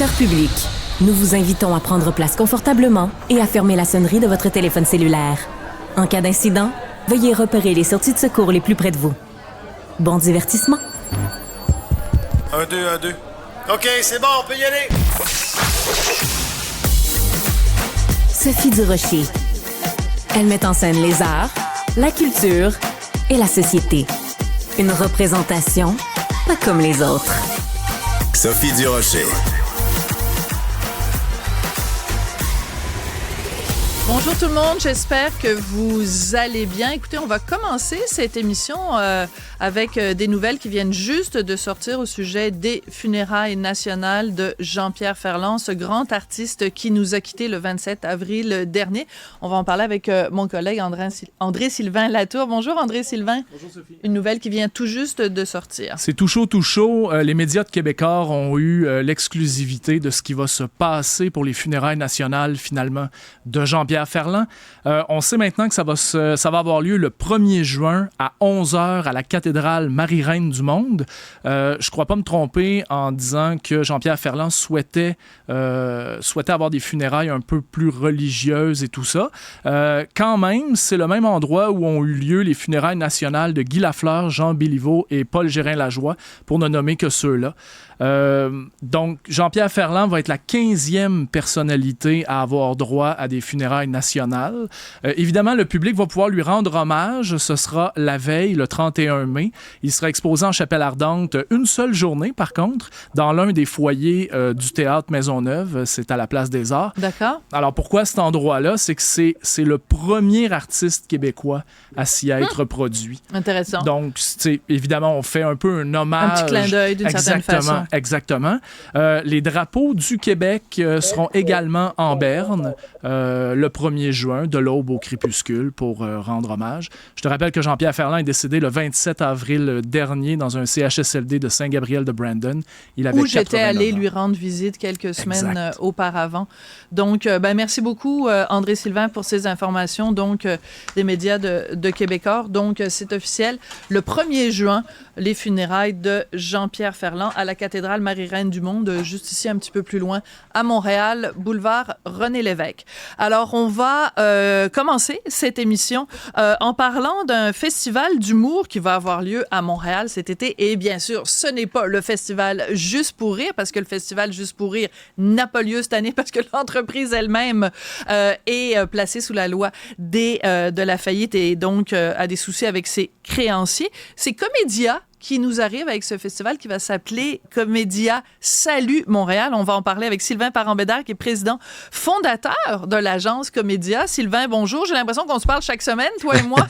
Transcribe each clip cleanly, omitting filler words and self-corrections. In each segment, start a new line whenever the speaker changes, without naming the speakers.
Cher public, nous vous invitons à prendre place confortablement et à fermer la sonnerie de votre téléphone cellulaire. En cas d'incident, veuillez repérer les sorties de secours les plus près de vous. Bon divertissement.
1, 2, 1, 2. OK, c'est bon, on peut y aller.
Sophie Durocher. Elle met en scène les arts, la culture et la société. Une représentation pas comme les autres.
Sophie Durocher.
Bonjour tout le monde, j'espère que vous allez bien. Écoutez, on va commencer cette émission avec des nouvelles qui viennent juste de sortir au sujet des funérailles nationales de Jean-Pierre Ferland, ce grand artiste qui nous a quittés le 27 avril dernier. On va en parler avec mon collègue André-Sylvain Latour. Bonjour André-Sylvain.
Bonjour Sophie.
Une nouvelle qui vient tout juste de sortir.
C'est tout chaud, tout chaud. Les médias de Québécois ont eu l'exclusivité de ce qui va se passer pour les funérailles nationales, finalement, de Jean-Pierre Ferland. On sait maintenant que ça va avoir lieu le 1er juin à 11h à la cathédrale Marie-Reine du Monde. Je ne crois pas me tromper en disant que Jean-Pierre Ferland souhaitait avoir des funérailles un peu plus religieuses et tout ça. Quand même, c'est le même endroit où ont eu lieu les funérailles nationales de Guy Lafleur, Jean Béliveau et Paul Gérin-Lajoie, pour ne nommer que ceux-là. Donc, Jean-Pierre Ferland va être la 15e personnalité à avoir droit à des funérailles nationales. Évidemment, le public va pouvoir lui rendre hommage. Ce sera la veille, le 31 mai. Il sera exposé en chapelle ardente une seule journée, par contre, dans l'un des foyers du théâtre Maisonneuve. C'est à la Place des Arts.
D'accord.
Alors, pourquoi cet endroit-là? C'est que c'est le premier artiste québécois à s'y être produit.
Intéressant.
Donc, évidemment, on fait un peu un hommage.
Un petit clin d'œil d'une certaine façon.
Exactement. Les drapeaux du Québec seront également en berne le 1er juin, de l'aube au crépuscule, pour rendre hommage. Je te rappelle que Jean-Pierre Ferland est décédé le 27 avril dernier dans un CHSLD de Saint-Gabriel-de-Brandon. Il avait 89 ans. Où
j'étais allée lui rendre visite quelques semaines auparavant. Donc, merci beaucoup, André-Sylvain, pour ces informations des médias de Québécois. Donc, c'est officiel. Le 1er juin, les funérailles de Jean-Pierre Ferland à la cathédrale Marie-Reine du Monde, juste ici un petit peu plus loin, à Montréal, boulevard René-Lévesque. Alors, on va commencer cette émission en parlant d'un festival d'humour qui va avoir lieu à Montréal cet été. Et bien sûr, ce n'est pas le festival Juste pour rire, parce que le festival Juste pour rire n'a pas lieu cette année, parce que l'entreprise elle-même est placée sous la loi de la faillite et donc a des soucis avec ses créanciers. C'est Comédia qui nous arrive avec ce festival qui va s'appeler Comédia Salut Montréal. On va en parler avec Sylvain Parent-Bédard, qui est président fondateur de l'agence Comédia. Sylvain, bonjour. J'ai l'impression qu'on se parle chaque semaine, toi et moi.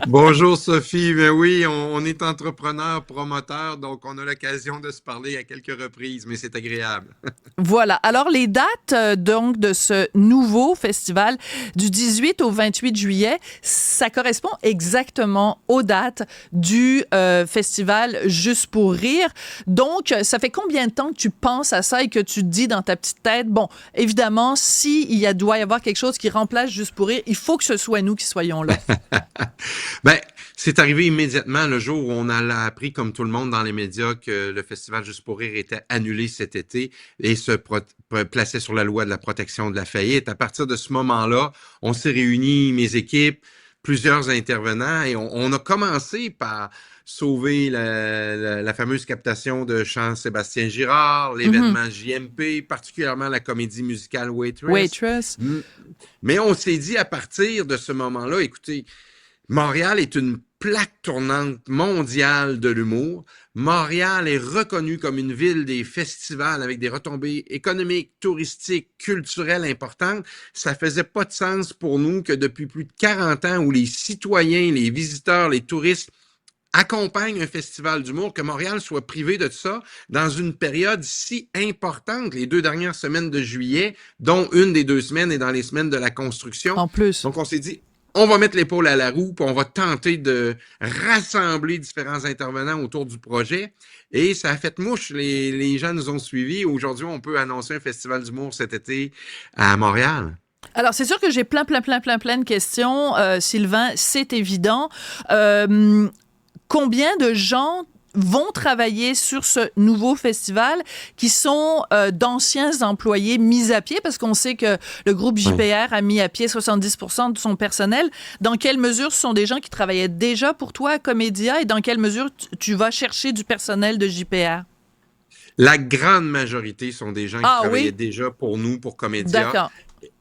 Bonjour Sophie. Ben oui, on est entrepreneur, promoteur, donc on a l'occasion de se parler à quelques reprises, mais c'est agréable.
Voilà. Alors, les dates donc de ce nouveau festival du 18 au 28 juillet, ça correspond exactement aux dates du festival Juste pour rire. Donc, ça fait combien de temps que tu penses à ça et que tu te dis dans ta petite tête, bon, évidemment, doit y avoir quelque chose qui remplace Juste pour rire, il faut que ce soit nous qui soyons là.
Ben, c'est arrivé immédiatement le jour où on a appris, comme tout le monde dans les médias, que le festival Juste pour rire était annulé cet été et se plaçait sur la loi de la protection de la faillite. À partir de ce moment-là, on s'est réunis, mes équipes, plusieurs intervenants, et on a commencé par sauver la fameuse captation de Jean-Sébastien Girard, l'événement JMP, particulièrement la comédie musicale Waitress. Mais on s'est dit à partir de ce moment-là, écoutez, Montréal est une plaque tournante mondiale de l'humour. Montréal est reconnue comme une ville des festivals avec des retombées économiques, touristiques, culturelles importantes. Ça faisait pas de sens pour nous que depuis plus de 40 ans où les citoyens, les visiteurs, les touristes accompagne un festival d'humour, que Montréal soit privé de ça dans une période si importante, les 2 dernières semaines de juillet, dont une des 2 semaines est dans les semaines de la construction.
En plus.
Donc, on s'est dit, on va mettre l'épaule à la roue, puis on va tenter de rassembler différents intervenants autour du projet. Et ça a fait mouche. Les gens nous ont suivis. Aujourd'hui, on peut annoncer un festival d'humour cet été à Montréal.
Alors, c'est sûr que j'ai plein de questions. Sylvain, c'est évident. Combien de gens vont travailler sur ce nouveau festival, qui sont d'anciens employés mis à pied, parce qu'on sait que le groupe JPR a mis à pied 70% de son personnel. Dans quelle mesure ce sont des gens qui travaillaient déjà pour toi à Comédia et dans quelle mesure tu vas chercher du personnel de JPR?
La grande majorité sont des gens qui travaillaient déjà pour nous, pour Comédia.
D'accord.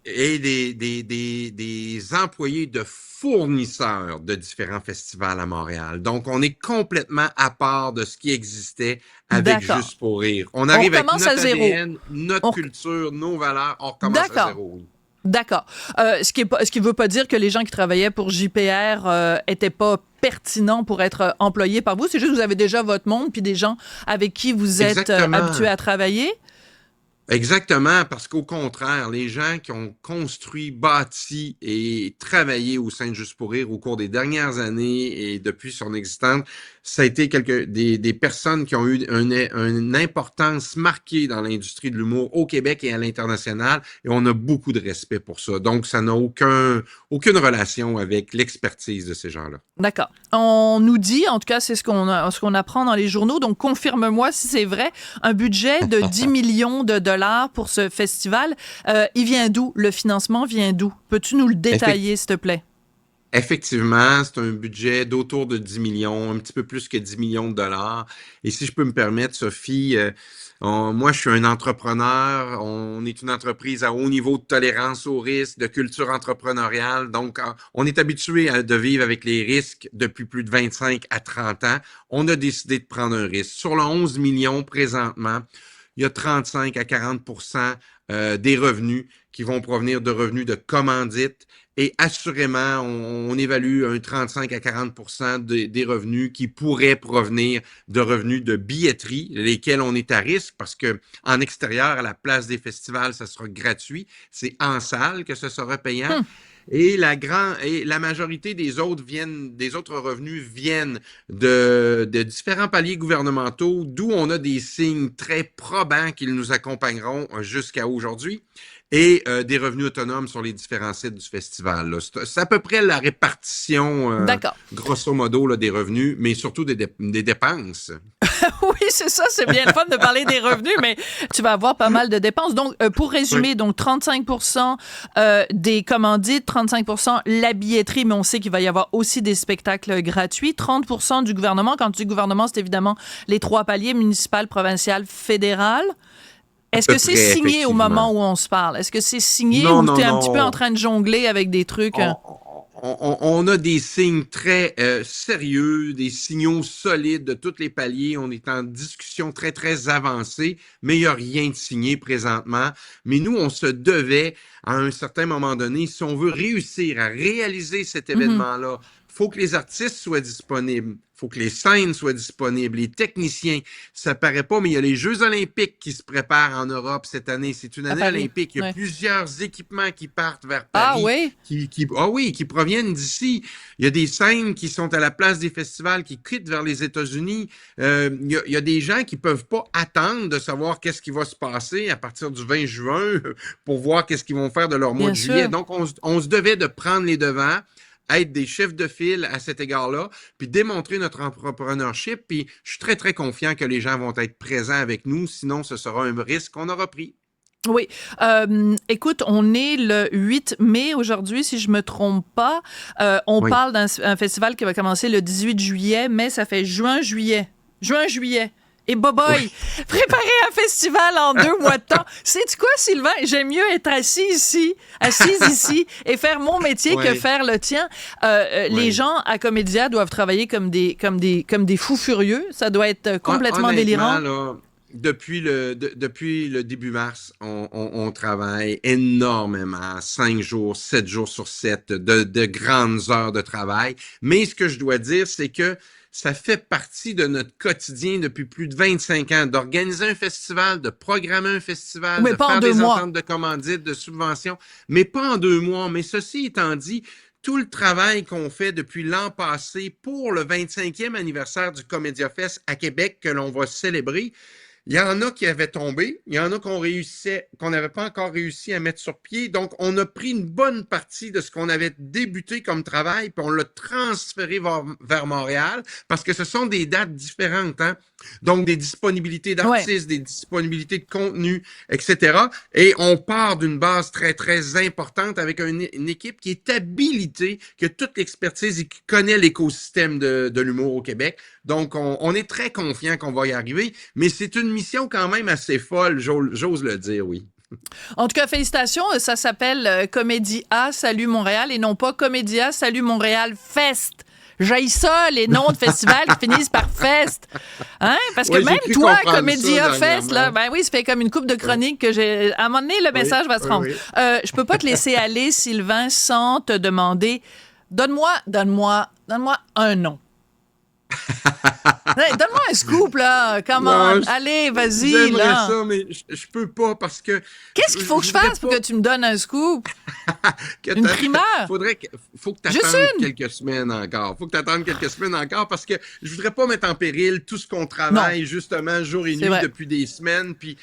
Et des employés de fournisseurs de différents festivals à Montréal. Donc, on est complètement à part de ce qui existait avec Juste pour rire. On arrive avec notre ADN, notre culture, nos valeurs, on recommence à zéro.
D'accord. Ce qui veut pas dire que les gens qui travaillaient pour JPR étaient pas pertinents pour être employés par vous. C'est juste que vous avez déjà votre monde puis des gens avec qui vous êtes habitués à travailler.
Exactement, parce qu'au contraire, les gens qui ont construit, bâti et travaillé au sein de Juste pour rire au cours des dernières années et depuis son existence, ça a été des personnes qui ont eu une importance marquée dans l'industrie de l'humour au Québec et à l'international, et on a beaucoup de respect pour ça. Donc, ça n'a aucune relation avec l'expertise de ces gens-là.
D'accord. On nous dit, en tout cas, c'est ce qu'on apprend dans les journaux, donc confirme-moi si c'est vrai, un budget de 10 millions de dollars pour ce festival. Il vient d'où? Le financement vient d'où? Peux-tu nous le détailler, s'il te plaît?
Effectivement, c'est un budget d'autour de 10 millions, un petit peu plus que 10 millions de dollars. Et si je peux me permettre, Sophie, moi, je suis un entrepreneur. On est une entreprise à haut niveau de tolérance au risque, de culture entrepreneuriale. Donc, on est habitué de vivre avec les risques depuis plus de 25 à 30 ans. On a décidé de prendre un risque. Sur le 11 millions présentement, il y a 35 à 40% des revenus qui vont provenir de revenus de commandites. Et assurément, on évalue un 35 à 40% des revenus qui pourraient provenir de revenus de billetterie, lesquels on est à risque parce que en extérieur, à la place des festivals, ça sera gratuit. C'est en salle que ce sera payant. Et la majorité des autres revenus viennent de différents paliers gouvernementaux, d'où on a des signes très probants qu'ils nous accompagneront jusqu'à aujourd'hui. Et des revenus autonomes sur les différents sites du festival. Là. C'est à peu près la répartition, grosso modo, là, des revenus, mais surtout des dépenses.
Oui, c'est ça, c'est bien le fun de parler des revenus, mais tu vas avoir pas mal de dépenses. Donc, pour résumer, donc 35% des commandites, 35% la billetterie, mais on sait qu'il va y avoir aussi des spectacles gratuits, 30% du gouvernement. Quand tu dis gouvernement, c'est évidemment les 3 paliers, municipal, provincial, fédéral. Est-ce que c'est signé au moment où on se parle? Est-ce que c'est signé ou tu es un petit peu en train de jongler avec des trucs?
On a des signes très sérieux, des signaux solides de tous les paliers. On est en discussion très, très avancée, mais il n'y a rien de signé présentement. Mais nous, on se devait, à un certain moment donné, si on veut réussir à réaliser cet événement-là, faut que les artistes soient disponibles. Faut que les scènes soient disponibles, les techniciens. Ça paraît pas, mais il y a les Jeux olympiques qui se préparent en Europe cette année. C'est une année olympique. Il y a plusieurs équipements qui partent vers Paris. Qui proviennent d'ici. Il y a des scènes qui sont à la place des festivals, qui quittent vers les États-Unis. Il y a des gens qui peuvent pas attendre de savoir qu'est-ce qui va se passer à partir du 20 juin pour voir qu'est-ce qu'ils vont faire de leur mois de juillet. Donc, on se devait de prendre les devants, être des chefs de file à cet égard-là, puis démontrer notre entrepreneurship, puis je suis très, très confiant que les gens vont être présents avec nous, sinon ce sera un risque qu'on aura pris.
Oui. Écoute, on est le 8 mai aujourd'hui, si je me trompe pas. On parle d'un festival qui va commencer le 18 juillet, mais ça fait juin-juillet. Juin-juillet. Et boboy, préparer un festival en 2 mois de temps. Sais-tu quoi, Sylvain? J'aime mieux être assise ici et faire mon métier que faire le tien. Les gens à Comédia doivent travailler comme des fous furieux. Ça doit être complètement délirant.
Là, depuis le début mars, on travaille énormément, 5 jours, 7 jours sur 7, de grandes heures de travail. Mais ce que je dois dire, c'est que ça fait partie de notre quotidien depuis plus de 25 ans, d'organiser un festival, de programmer un festival, de faire des ententes de commandites, de subventions, mais pas en 2 mois. Mais ceci étant dit, tout le travail qu'on fait depuis l'an passé pour le 25e anniversaire du Comédia Fest à Québec que l'on va célébrer, Il y en a qui avaient tombé, il y en a qu'on n'avait pas encore réussi à mettre sur pied. Donc, on a pris une bonne partie de ce qu'on avait débuté comme travail, puis on l'a transféré vers Montréal, parce que ce sont des dates différentes, hein? Donc, des disponibilités d'artistes, des disponibilités de contenu, etc. Et on part d'une base très, très importante avec une équipe qui est habilitée, qui a toute l'expertise et qui connaît l'écosystème de l'humour au Québec. Donc, on est très confiant qu'on va y arriver, mais c'est une mission quand même assez folle, j'ose le dire, oui.
En tout cas, félicitations. Ça s'appelle Comédia Salut Montréal et non pas Comédia Salut Montréal Fest. J'haïs ça, les noms de festivals qui finissent par Fest. Hein? Parce que même toi, Comédia Fest, là, ben oui, ça fait comme une couple de chroniques que j'ai. À un moment donné, le message va se rendre. Je peux pas te laisser aller, Sylvain, sans te demander. Donne-moi un nom. Hey, donne-moi un scoop, là. Comment? Allez, vas-y,
j'aimerais
là.
ça, mais je peux pas parce que...
Qu'est-ce qu'il faut que je fasse pour que tu me donnes un scoop? Une primeur?
Faut que tu attendes quelques semaines encore. Faut que tu attendes quelques semaines encore parce que je voudrais pas mettre en péril tout ce qu'on travaille justement jour et nuit depuis des semaines. Puis,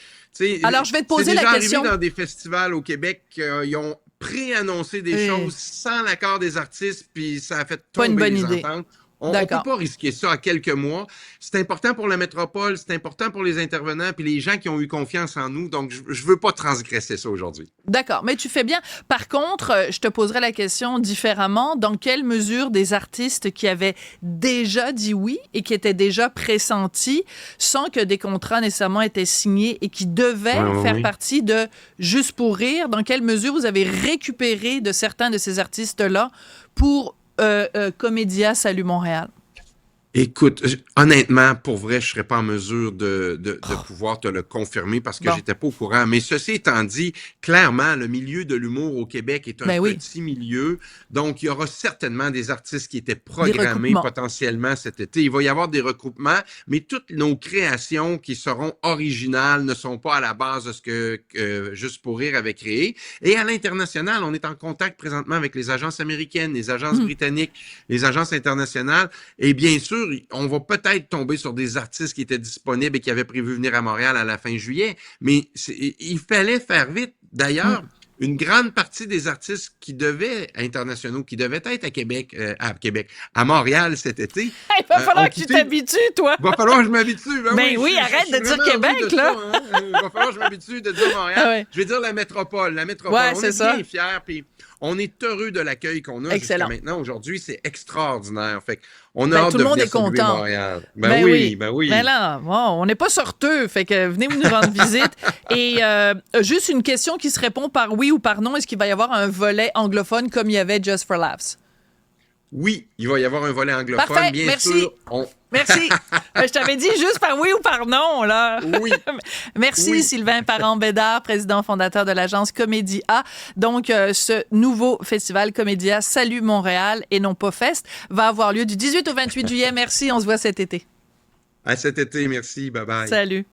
alors, je vais te poser la question.
C'est déjà arrivé dans des festivals au Québec ils ont pré-annoncé des choses sans l'accord des artistes, puis ça a fait tomber les ententes. On ne peut pas risquer ça à quelques mois. C'est important pour la métropole, c'est important pour les intervenants puis les gens qui ont eu confiance en nous. Donc, je ne veux pas transgresser ça aujourd'hui.
D'accord, mais tu fais bien. Par contre, je te poserai la question différemment. Dans quelle mesure des artistes qui avaient déjà dit oui et qui étaient déjà pressentis, sans que des contrats nécessairement étaient signés et qui devaient faire partie de Juste pour rire, dans quelle mesure vous avez récupéré de certains de ces artistes-là pour Comédia Salut Montréal?
Écoute, honnêtement, pour vrai, je serais pas en mesure de pouvoir te le confirmer parce que j'étais pas au courant. Mais ceci étant dit, clairement, le milieu de l'humour au Québec est un petit milieu. Donc, il y aura certainement des artistes qui étaient programmés potentiellement cet été. Il va y avoir des recoupements, mais toutes nos créations qui seront originales ne sont pas à la base de ce que Juste pour rire avait créé. Et à l'international, on est en contact présentement avec les agences américaines, les agences britanniques, les agences internationales. Et bien sûr, on va peut-être tomber sur des artistes qui étaient disponibles et qui avaient prévu venir à Montréal à la fin juillet, mais il fallait faire vite. D'ailleurs, une grande partie des artistes internationaux, qui devaient être à Montréal cet été.
Il va falloir que tu t'habitues, toi.
Il va falloir que je m'habitue.
Ben oui, arrête de dire Québec, là.
Il va falloir que je m'habitue de dire Montréal. Je vais dire la métropole. La métropole, on est bien fiers, puis on est heureux de l'accueil qu'on a jusqu'à maintenant. Aujourd'hui, c'est extraordinaire. Fait on a hâte de venir saluer Montréal. Ben oui.
Mais là, on n'est pas sorteux. Fait que venez nous rendre visite. Et juste une question qui se répond par oui ou par non. Est-ce qu'il va y avoir un volet anglophone comme il y avait Just for Laughs?
Oui, il va y avoir un volet anglophone.
Parfait,
bien
merci.
sûr.
Merci. Je t'avais dit juste par oui ou par non, là.
Oui.
Merci, Sylvain Parent-Bédard, président fondateur de l'agence Comédia. Donc, ce nouveau festival Comédia Salut Montréal et non pas Fest va avoir lieu du 18 au 28 juillet. Merci, on se voit cet été.
À cet été, merci. Bye-bye.
Salut.